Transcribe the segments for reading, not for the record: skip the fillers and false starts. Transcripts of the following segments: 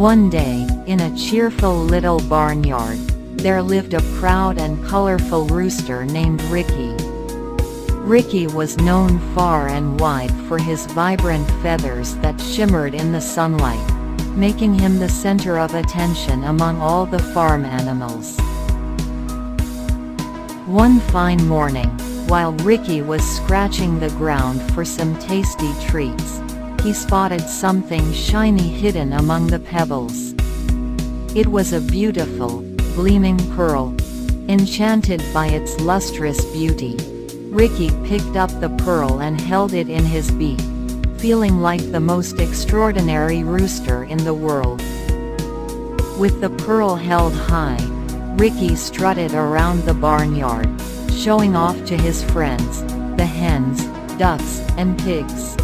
One day, in a cheerful little barnyard, there lived a proud and colorful rooster named Ricky. Ricky was known far and wide for his vibrant feathers that shimmered in the sunlight, making him the center of attention among all the farm animals. One fine morning, while Ricky was scratching the ground for some tasty treats, he spotted something shiny hidden among the pebbles. It was a beautiful, gleaming pearl. Enchanted by its lustrous beauty, Ricky picked up the pearl and held it in his beak, feeling like the most extraordinary rooster in the world. With the pearl held high, Ricky strutted around the barnyard, showing off to his friends, the hens, ducks, and pigs.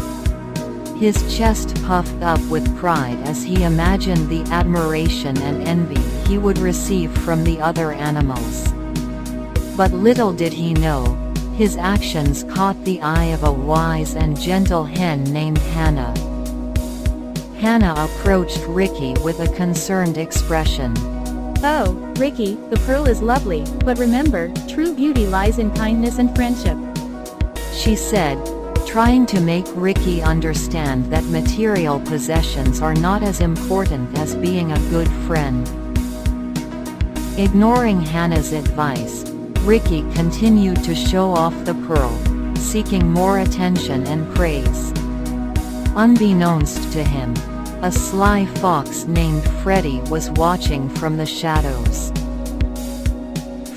His chest puffed up with pride as he imagined the admiration and envy he would receive from the other animals. But little did he know, his actions caught the eye of a wise and gentle hen named Hannah. Hannah approached Ricky with a concerned expression. "Oh, Ricky, the pearl is lovely, but remember, true beauty lies in kindness and friendship," she said, trying to make Ricky understand that material possessions are not as important as being a good friend. Ignoring Hannah's advice, Ricky continued to show off the pearl, seeking more attention and praise. Unbeknownst to him, a sly fox named Freddy was watching from the shadows.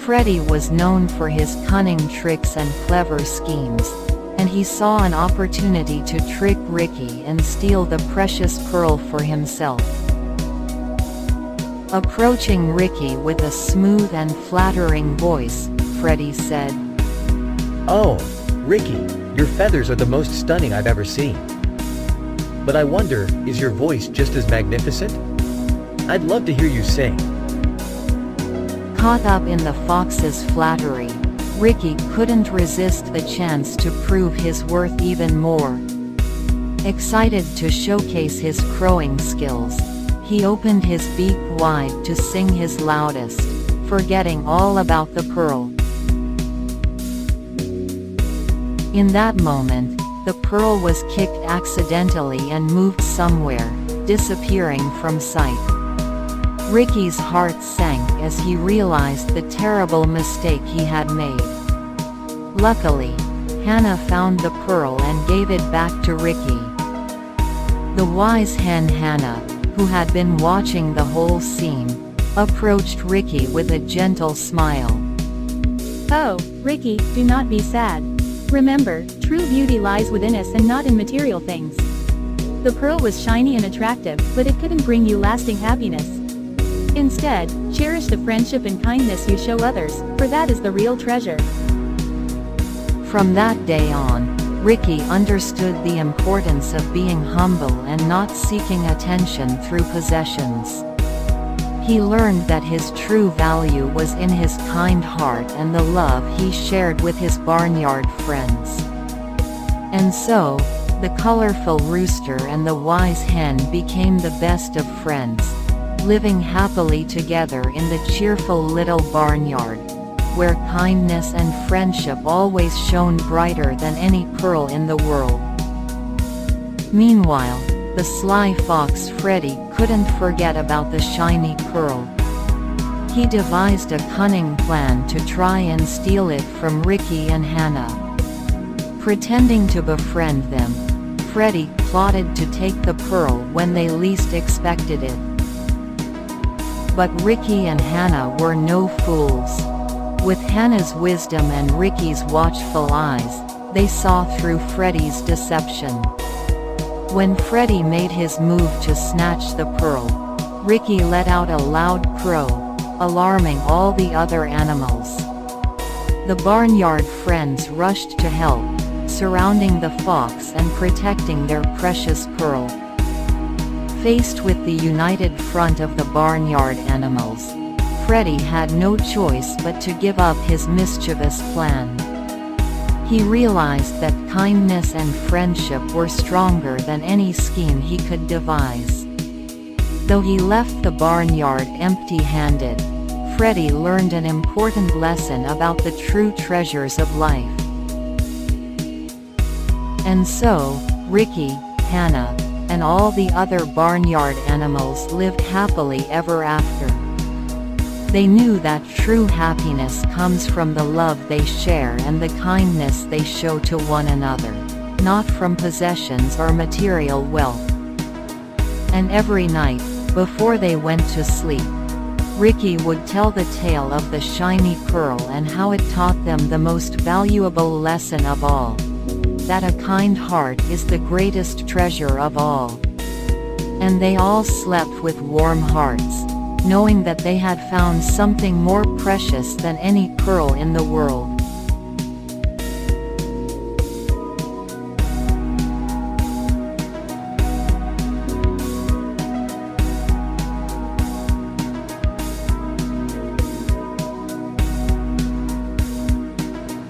Freddy was known for his cunning tricks and clever schemes, and he saw an opportunity to trick Ricky and steal the precious pearl for himself. Approaching Ricky with a smooth and flattering voice, Freddy said, "Oh, Ricky, your feathers are the most stunning I've ever seen. But I wonder, is your voice just as magnificent? I'd love to hear you sing." Caught up in the fox's flattery, Ricky couldn't resist the chance to prove his worth even more. Excited to showcase his crowing skills, he opened his beak wide to sing his loudest, forgetting all about the pearl. In that moment, the pearl was kicked accidentally and moved somewhere, disappearing from sight. Ricky's heart sank as he realized the terrible mistake he had made. Luckily, Hannah found the pearl and gave it back to Ricky. The wise hen Hannah, who had been watching the whole scene, approached Ricky with a gentle smile. "Oh, Ricky, do not be sad. Remember, true beauty lies within us and not in material things. The pearl was shiny and attractive, but it couldn't bring you lasting happiness. Instead, cherish the friendship and kindness you show others, for that is the real treasure." From that day on, Ricky understood the importance of being humble and not seeking attention through possessions. He learned that his true value was in his kind heart and the love he shared with his barnyard friends. And so, the colorful rooster and the wise hen became the best of friends, living happily together in the cheerful little barnyard, where kindness and friendship always shone brighter than any pearl in the world. Meanwhile, the sly fox Freddy couldn't forget about the shiny pearl. He devised a cunning plan to try and steal it from Ricky and Hannah. Pretending to befriend them, Freddy plotted to take the pearl when they least expected it. But Ricky and Hannah were no fools. With Hannah's wisdom and Ricky's watchful eyes, they saw through Freddy's deception. When Freddy made his move to snatch the pearl, Ricky let out a loud crow, alarming all the other animals. The barnyard friends rushed to help, surrounding the fox and protecting their precious pearl. Faced with the united front of the barnyard animals, Freddy had no choice but to give up his mischievous plan. He realized that kindness and friendship were stronger than any scheme he could devise. Though he left the barnyard empty-handed, Freddie learned an important lesson about the true treasures of life. And so, Ricky, Hannah, and all the other barnyard animals lived happily ever after. They knew that true happiness comes from the love they share and the kindness they show to one another, not from possessions or material wealth. And every night, before they went to sleep, Ricky would tell the tale of the shiny pearl and how it taught them the most valuable lesson of all: that a kind heart is the greatest treasure of all. And they all slept with warm hearts, knowing that they had found something more precious than any pearl in the world.